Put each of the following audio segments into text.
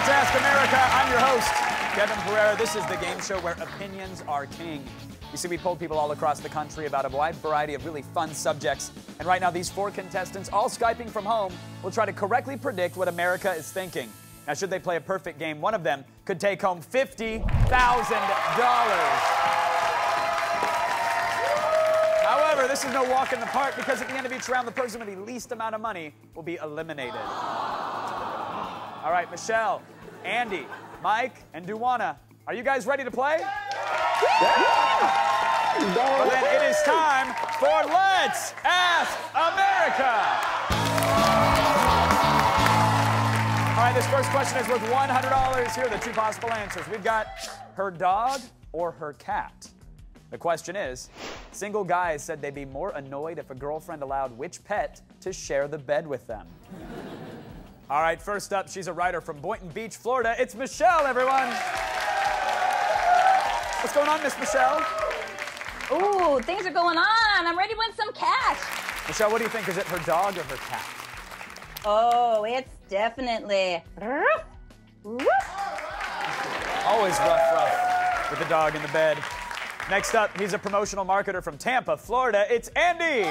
Let's Ask America. I'm your host, Kevin Pereira. This is the game show where opinions are king. You see, we polled people all across the country about a wide variety of really fun subjects. And right now, these 4 contestants, all Skyping from home, will try to correctly predict what America is thinking. Now, should they play a perfect game, one of them could take home $50,000. However, this is no walk in the park because at the end of each round, the person with the least amount of money will be eliminated. All right, Michelle, Andy, Mike, and Duwana, are you guys ready to play? Well, then it is time for Let's Ask America. All right, this first question is worth $100. Here are the 2 possible answers. We've got her dog or her cat. The question is, single guys said they'd be more annoyed if a girlfriend allowed which pet to share the bed with them? All right, first up, she's a writer from Boynton Beach, Florida. It's Michelle, everyone. What's going on, Miss Michelle? Ooh, things are going on. I'm ready to win some cash. Michelle, what do you think? Is it her dog or her cat? Oh, it's definitely... Always rough with the dog in the bed. Next up, he's a promotional marketer from Tampa, Florida. It's Andy.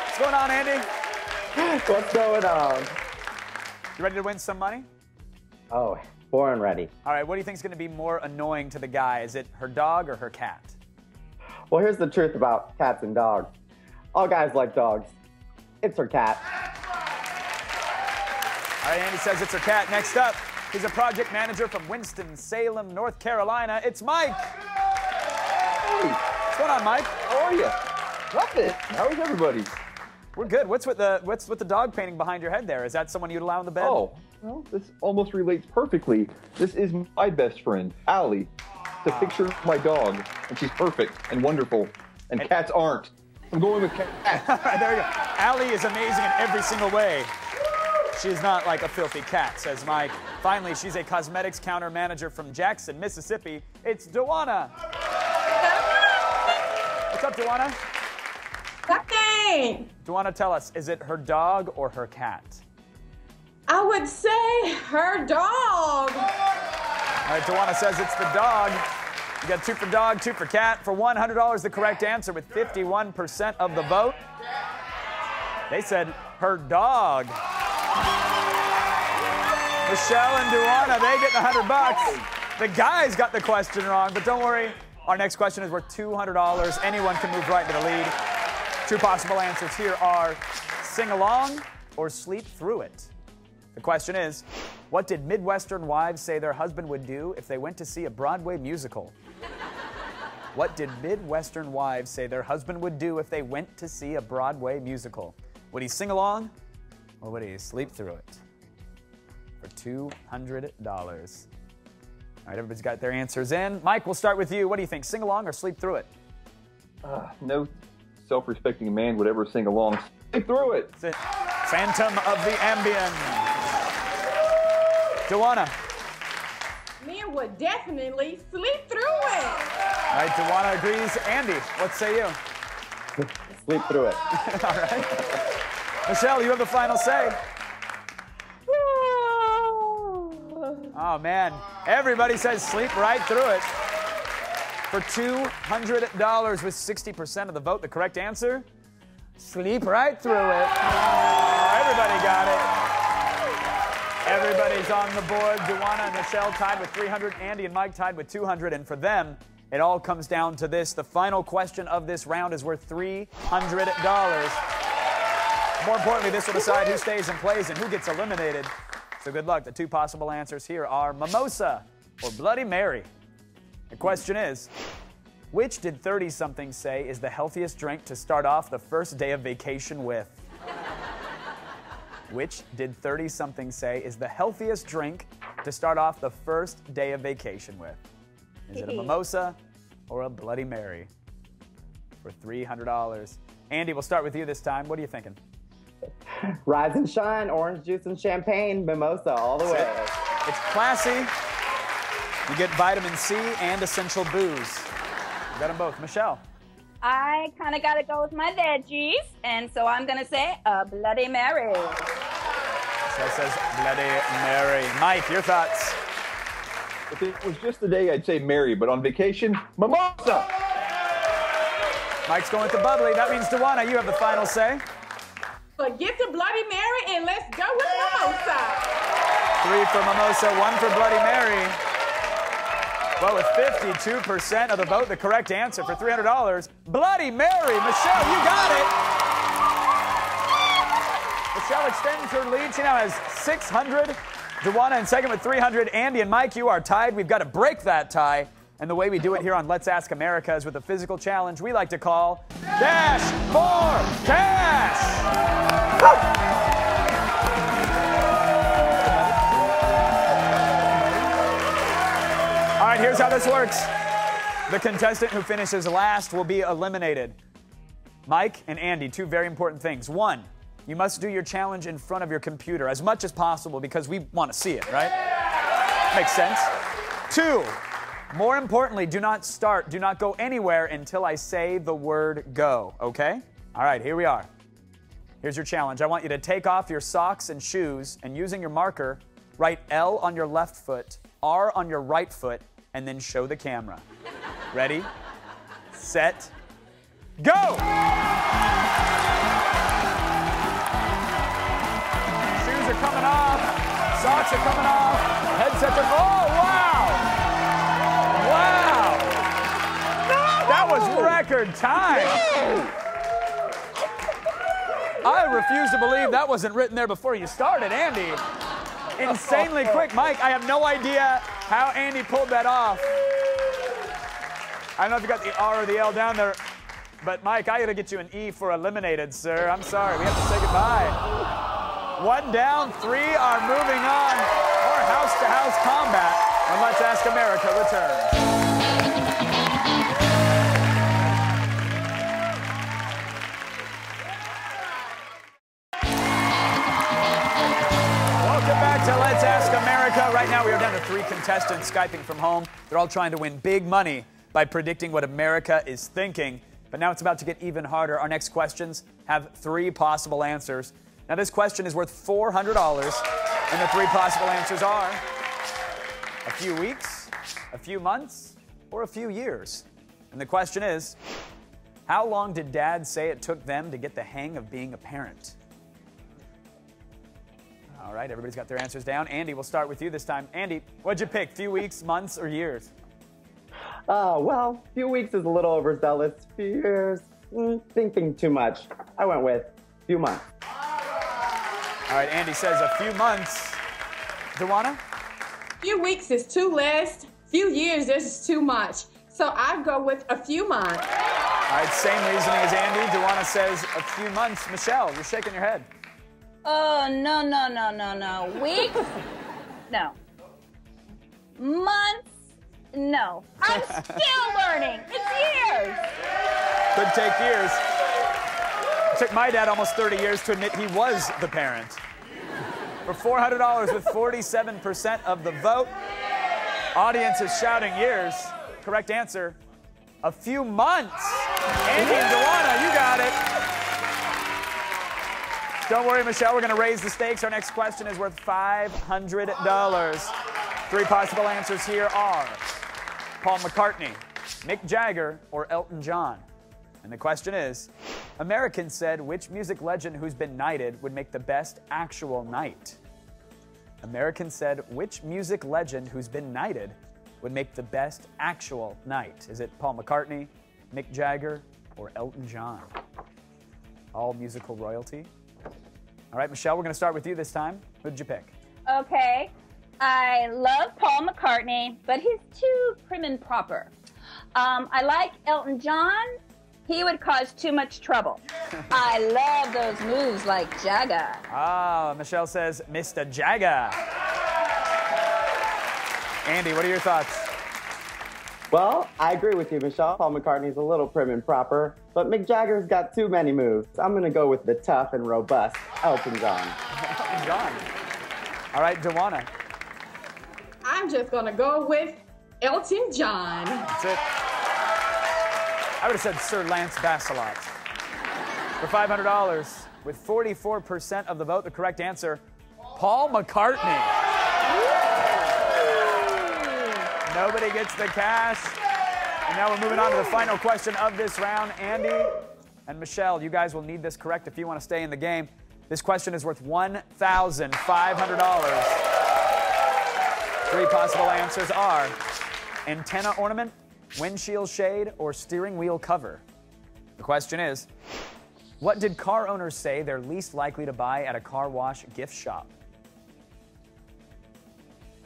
What's going on, Andy? What's going on? You ready to win some money? Oh, born ready. All right, what do you think is going to be more annoying to the guy? Is it her dog or her cat? Well, here's the truth about cats and dogs. All guys like dogs. It's her cat. All right, Andy says it's her cat. Next up, he's a project manager from Winston-Salem, North Carolina. It's Mike. Hey. What's going on, Mike? How are you? Love it. How is everybody? We're good. What's with the dog painting behind your head there? Is that someone you'd allow in the bed? Oh, well, this almost relates perfectly. This is my best friend, Allie. It's a picture of my dog, and she's perfect and wonderful, and cats aren't. I'm going with cats. All right, there you go. Allie is amazing in every single way. She's not like a filthy cat, says Mike. Finally, she's a cosmetics counter manager from Jackson, Mississippi. It's Duwana. What's up, Duwana? Nothing. Duwana, tell us, is it her dog or her cat? I would say her dog. All right, Duwana says it's the dog. You got 2 for dog, 2 for cat. For $100, the correct answer with 51% of the vote. They said her dog. Michelle and Duwana, they get the $100. The guys got the question wrong, but don't worry. Our next question is worth $200. Anyone can move right into the lead. 2 possible answers here are sing along or sleep through it. The question is, what did Midwestern wives say their husband would do if they went to see a Broadway musical? What did Midwestern wives say their husband would do if they went to see a Broadway musical? Would he sing along or would he sleep through it? For $200. All right, everybody's got their answers in. Mike, we'll start with you. What do you think, sing along or sleep through it? No self-respecting man would ever sing along. Sleep through it. That's it. Phantom of the Ambient. Duwana. Men would definitely sleep through it. All right, Duwana agrees. Andy, what say you? Sleep through it. All right. Michelle, you have the final say. Oh, man. Everybody says sleep right through it. For $200 with 60% of the vote, the correct answer, sleep right through it. Oh, everybody got it. Everybody's on the board. Duwana and Michelle tied with 300. Andy and Mike tied with 200. And for them, it all comes down to this. The final question of this round is worth $300. More importantly, this will decide who stays and plays and who gets eliminated. So good luck. The 2 possible answers here are mimosa or Bloody Mary. The question is, which did 30-somethings say is the healthiest drink to start off the first day of vacation with? Which did 30-somethings say is the healthiest drink to start off the first day of vacation with? Is it a mimosa or a Bloody Mary? For $300. Andy, we'll start with you this time. What are you thinking? Rise and shine, orange juice and champagne, mimosa all the way. It's classy. You get vitamin C and essential booze. You got them both. Michelle. I kind of got to go with my veggies, and so I'm going to say a Bloody Mary. Michelle says Bloody Mary. Mike, your thoughts? If it was just a day, I'd say Mary, but on vacation, mimosa. Mike's going with the bubbly. That means, Dewana, you have the final say. Forget the Bloody Mary and let's go with mimosa. 3 for mimosa, 1 for Bloody Mary. Well, with 52% of the vote, the correct answer for $300, Bloody Mary. Michelle, you got it. Michelle extends her lead. She now has 600. Dewana in second with 300. Andy and Mike, you are tied. We've got to break that tie. And the way we do it here on Let's Ask America is with a physical challenge we like to call Dash for Cash. All right, here's how this works. The contestant who finishes last will be eliminated. Mike and Andy, two very important things. One, you must do your challenge in front of your computer as much as possible because we want to see it, right? Makes sense. Two, more importantly, do not go anywhere until I say the word go, okay? All right, here we are. Here's your challenge. I want you to take off your socks and shoes and using your marker, write L on your left foot, R on your right foot, and then show the camera. Ready, set, go! Shoes are coming off, socks are coming off, headsets are, oh, wow! Wow! That was record time! I refuse to believe that wasn't written there before you started, Andy. Insanely quick. Mike, I have no idea how Andy pulled that off. I don't know if you got the R or the L down there, but Mike, I gotta get you an E for eliminated, sir. I'm sorry, we have to say goodbye. 1 down, 3 are moving on. More house-to-house combat when Let's Ask America returns. Welcome back to Let's Ask America. Right now we are down to 3 contestants Skyping from home. They're all trying to win big money by predicting what America is thinking. But now it's about to get even harder. Our next questions have 3 possible answers. Now this question is worth $400, and the 3 possible answers are a few weeks, a few months, or a few years. And the question is, how long did Dad say it took them to get the hang of being a parent? All right, everybody's got their answers down. Andy, we'll start with you this time. Andy, what'd you pick? Few weeks, months, or years? Well, few weeks is a little overzealous. Few years, thinking too much. I went with few months. All right, Andy says a few months. Dewana? Few weeks is too less. Few years is too much. So I go with a few months. All right, same reasoning as Andy. Dewana says a few months. Michelle, you're shaking your head. Oh, no. Weeks? No. Months? No. I'm still learning. It's years. Could take years. It took my dad almost 30 years to admit he was the parent. For $400 with 47% of the vote. Audience is shouting years. Correct answer, a few months. Andy and Dewana, you got it. Don't worry, Michelle, we're going to raise the stakes. Our next question is worth $500. 3 possible answers here are Paul McCartney, Mick Jagger, or Elton John. And the question is, Americans said which music legend who's been knighted would make the best actual knight? Americans said which music legend who's been knighted would make the best actual knight? Is it Paul McCartney, Mick Jagger, or Elton John? All musical royalty. All right, Michelle, we're going to start with you this time. Who did you pick? Okay. I love Paul McCartney, but he's too prim and proper. I like Elton John. He would cause too much trouble. I love those moves like Jagger. Ah, Michelle says Mr. Jagger. Andy, what are your thoughts? Well, I agree with you, Michelle. Paul McCartney's a little prim and proper, but Mick Jagger's got too many moves. I'm going to go with the tough and robust Elton John. Elton John. All right, Dewana. I'm just going to go with Elton John. That's it. I would have said Sir Lance Bacelot. For $500, with 44% of the vote, the correct answer, Paul McCartney. Nobody gets the cash. And now we're moving on to the final question of this round. Andy and Michelle, you guys will need this correct if you want to stay in the game. This question is worth $1,500. Three possible answers are antenna ornament, windshield shade, or steering wheel cover. The question is, what did car owners say they're least likely to buy at a car wash gift shop?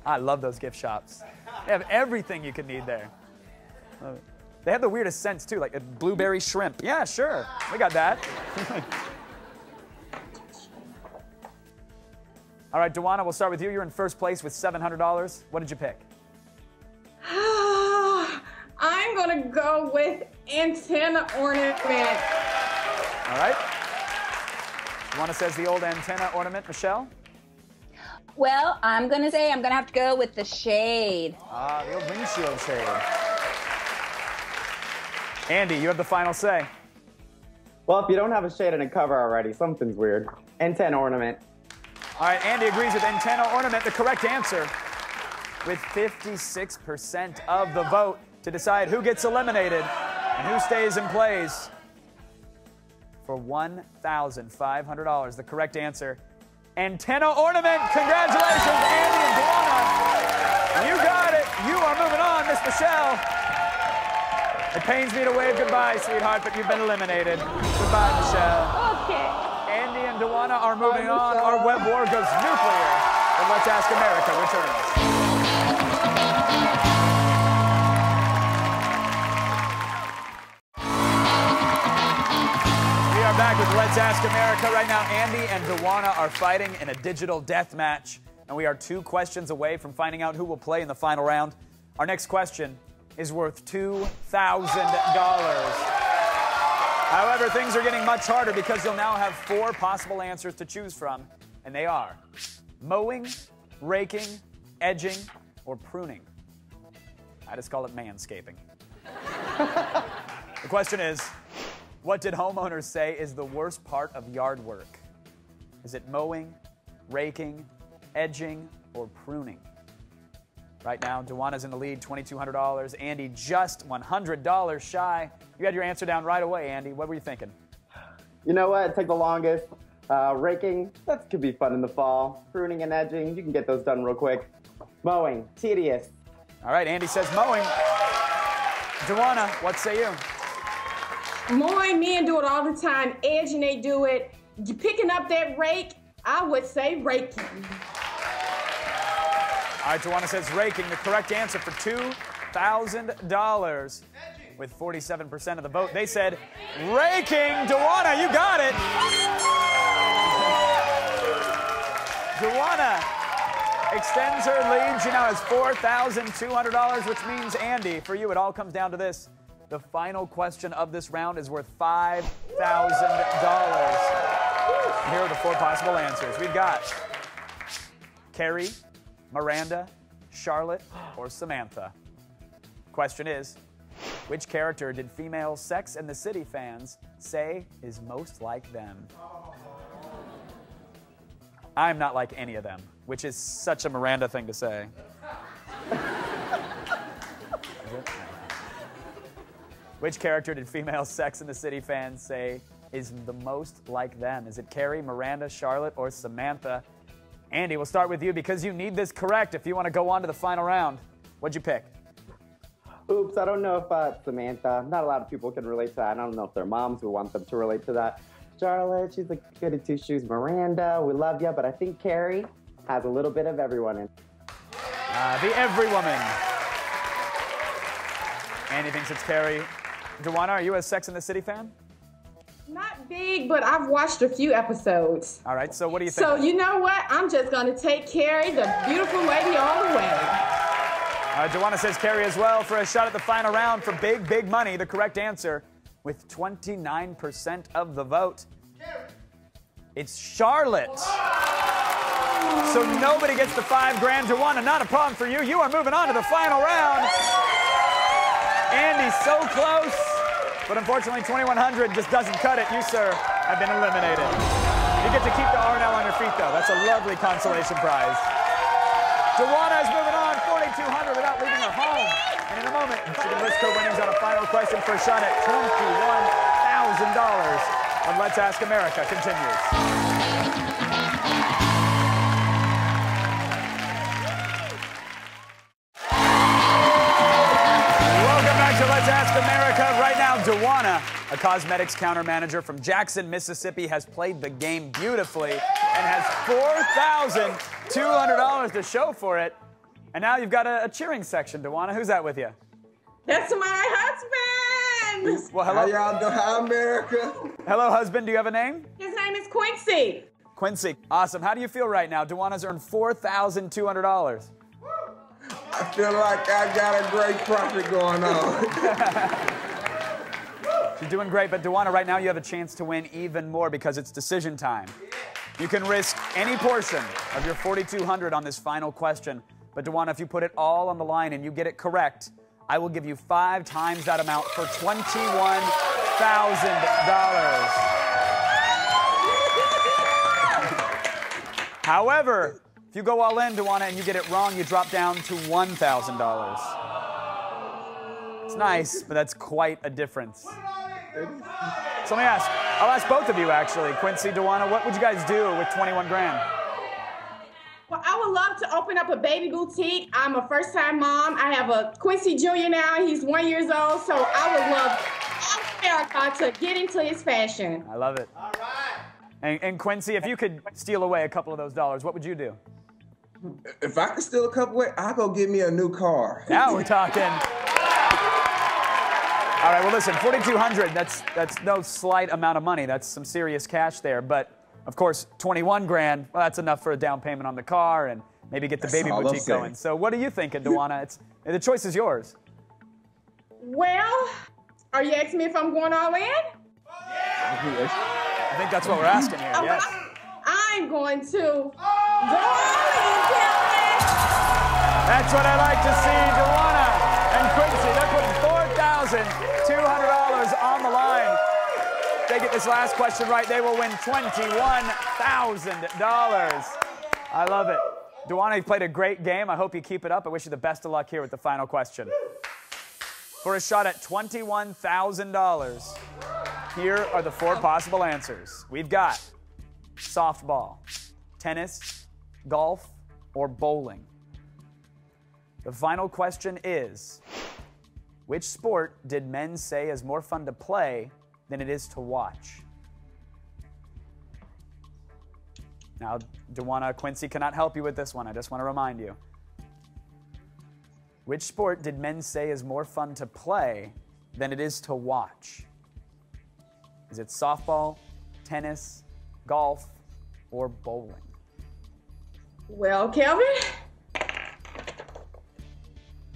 I love those gift shops. They have everything you could need there. They have the weirdest scents too, like a blueberry shrimp. Yeah, sure, we got that. All right, Dewana, we'll start with you. You're in first place with $700. What did you pick? I'm gonna go with antenna ornament. All right. Dewana says the old antenna ornament. Michelle? Well, I'm going to say I'm going to have to go with the shade. Ah, the old windshield shade. Andy, you have the final say. Well, if you don't have a shade and a cover already, something's weird. Antenna ornament. All right, Andy agrees with antenna ornament, the correct answer, with 56% of the vote to decide who gets eliminated and who stays and plays for $1,500. The correct answer, antenna ornament. Congratulations, Andy and Dewana. You got it. You are moving on, Miss Michelle. It pains me to wave goodbye, sweetheart, but you've been eliminated. Goodbye, Michelle. Okay. Andy and Dewana are moving on. Our web war goes nuclear. And Let's Ask America returns. We are back with Let's Ask America. Right now, Andy and Dewana are fighting in a digital death match. And we are 2 questions away from finding out who will play in the final round. Our next question is worth $2,000. However, things are getting much harder because you'll now have 4 possible answers to choose from, and they are mowing, raking, edging, or pruning. I just call it manscaping. The question is, what did homeowners say is the worst part of yard work? Is it mowing, raking, edging, or pruning? Right now, Dewana's in the lead, $2,200. Andy just $100 shy. You had your answer down right away, Andy. What were you thinking? You know what? It took the longest. Raking, that could be fun in the fall. Pruning and edging, you can get those done real quick. Mowing, tedious. All right, Andy says mowing. Dewana, what say you? Mowing, men do it all the time. Edging, they do it. You picking up that rake, I would say raking. All right, Dewana says raking. The correct answer for $2,000 with 47% of the vote. They said raking. Dewana, you got it. Dewana extends her lead. She now has $4,200, which means, Andy, for you, it all comes down to this. The final question of this round is worth $5,000. Here are the 4 possible answers. We've got Carrie, Miranda, Charlotte, or Samantha. Question is, which character did female Sex and the City fans say is most like them? I'm not like any of them, which is such a Miranda thing to say. Which character did female Sex and the City fans say is the most like them? Is it Carrie, Miranda, Charlotte, or Samantha? Andy, we'll start with you because you need this correct if you want to go on to the final round. What'd you pick? Oops, I don't know if Samantha. Not a lot of people can relate to that. I don't know if their moms would want them to relate to that. Charlotte, she's like good at 2 shoes. Miranda, we love you, but I think Carrie has a little bit of everyone in. The every woman. Andy thinks it's Carrie. Dewana, are you a Sex and the City fan? Not big, but I've watched a few episodes. All right, so what do you think? So you know what? I'm just going to take Carrie, the beautiful lady, all the way. Dewana says Carrie as well for a shot at the final round for big, big money. The correct answer with 29% of the vote. It's Charlotte. So nobody gets the $5,000. Dewana, not a problem for you. You are moving on to the final round. Andy, so close. But unfortunately, $2,100 just doesn't cut it. You, sir, have been eliminated. You get to keep the R&L on your feet, though. That's a lovely consolation prize. Dewana is moving on, 4,200 without leaving her home. And in a moment, she can risk her winnings on a final question for a shot at $21,000 when Let's Ask America continues. Welcome back to Let's Ask America. Right now, Dewana, a cosmetics counter manager from Jackson, Mississippi, has played the game beautifully and has $4,200 to show for it. And now you've got a cheering section, Dewana. Who's that with you? That's my husband. Well, hello. How y'all doing? Hi, America. Hello, husband. Do you have a name? His name is Quincy. Quincy. Awesome. How do you feel right now? Dewana's earned $4,200. I feel like I got a great profit going on. You're doing great, but Dewana, right now you have a chance to win even more because it's decision time. You can risk any portion of your $4,200 on this final question. But Dewana, if you put it all on the line and you get it correct, I will give you 5 times that amount for $21,000. However, if you go all in, Dewana, and you get it wrong, you drop down to $1,000. It's nice, but that's quite a difference. So let me ask, I'll ask both of you actually, Quincy, Dewana, what would you guys do with 21 grand? Well, I would love to open up a baby boutique. I'm a first-time mom. I have a Quincy Jr. now. He's 1 year old, so I would love all America to get into his fashion. I love it. All right. And Quincy, if you could steal away a couple of those dollars, what would you do? If I could steal a couple away, I'll go get me a new car. Now we're talking. All right, well, listen, $4,200, that's no slight amount of money. That's some serious cash there. But, of course, 21 grand, well, that's enough for a down payment on the car and maybe get the baby boutique going. So what are you thinking, Dewana? The choice is yours. Well, are you asking me if I'm going all in? I think that's what we're asking here, yes. I'm going to go all in, Kevin. That's what I like to see, Dewana and Quincy. They're putting $4,200 on the line. If they get this last question right, they will win $21,000. I love it. Dewana, you played a great game. I hope you keep it up. I wish you the best of luck here with the final question. For a shot at $21,000, here are the 4 possible answers. We've got softball, tennis, golf, or bowling. The final question is, which sport did men say is more fun to play than it is to watch? Now, Dewana, Quincy cannot help you with this one. I just want to remind you. Which sport did men say is more fun to play than it is to watch? Is it softball, tennis, golf, or bowling? Well, Kelvin?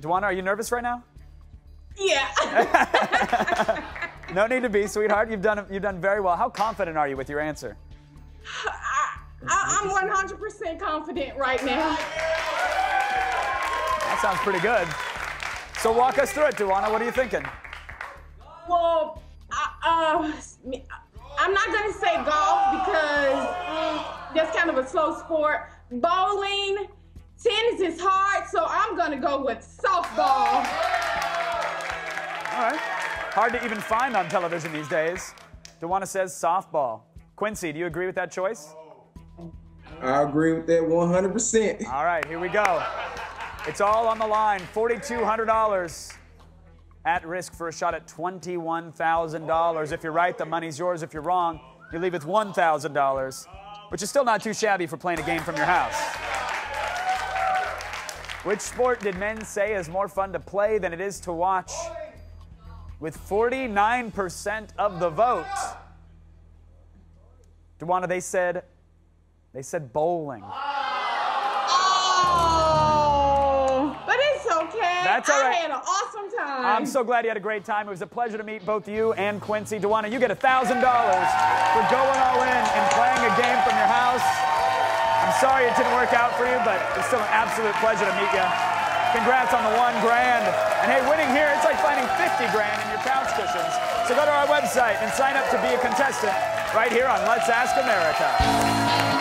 Dewana, are you nervous right now? Yeah. No need to be, sweetheart. You've done very well. How confident are you with your answer? I'm 100% confident right now. That sounds pretty good. So walk us through it, Dewana. What are you thinking? Well, I'm not going to say golf because that's kind of a slow sport. Bowling, tennis is hard, so I'm going to go with softball. All right. Hard to even find on television these days. Dewana says softball. Quincy, do you agree with that choice? I agree with that 100%. All right, here we go. It's all on the line. $4,200 at risk for a shot at $21,000. If you're right, the money's yours. If you're wrong, you leave with $1,000, which is still not too shabby for playing a game from your house. Which sport did men say is more fun to play than it is to watch? With 49% of the vote, Dewana, they said bowling. Oh, but it's okay. That's all right. I had an awesome time. I'm so glad you had a great time. It was a pleasure to meet both you and Quincy. Dewana, you get $1,000 for going all in and playing a game from your house. I'm sorry it didn't work out for you, but it's still an absolute pleasure to meet you. Congrats on the $1 grand. And hey, winning here, it's like finding 50 grand in your couch cushions. So go to our website and sign up to be a contestant. right here on Let's Ask America.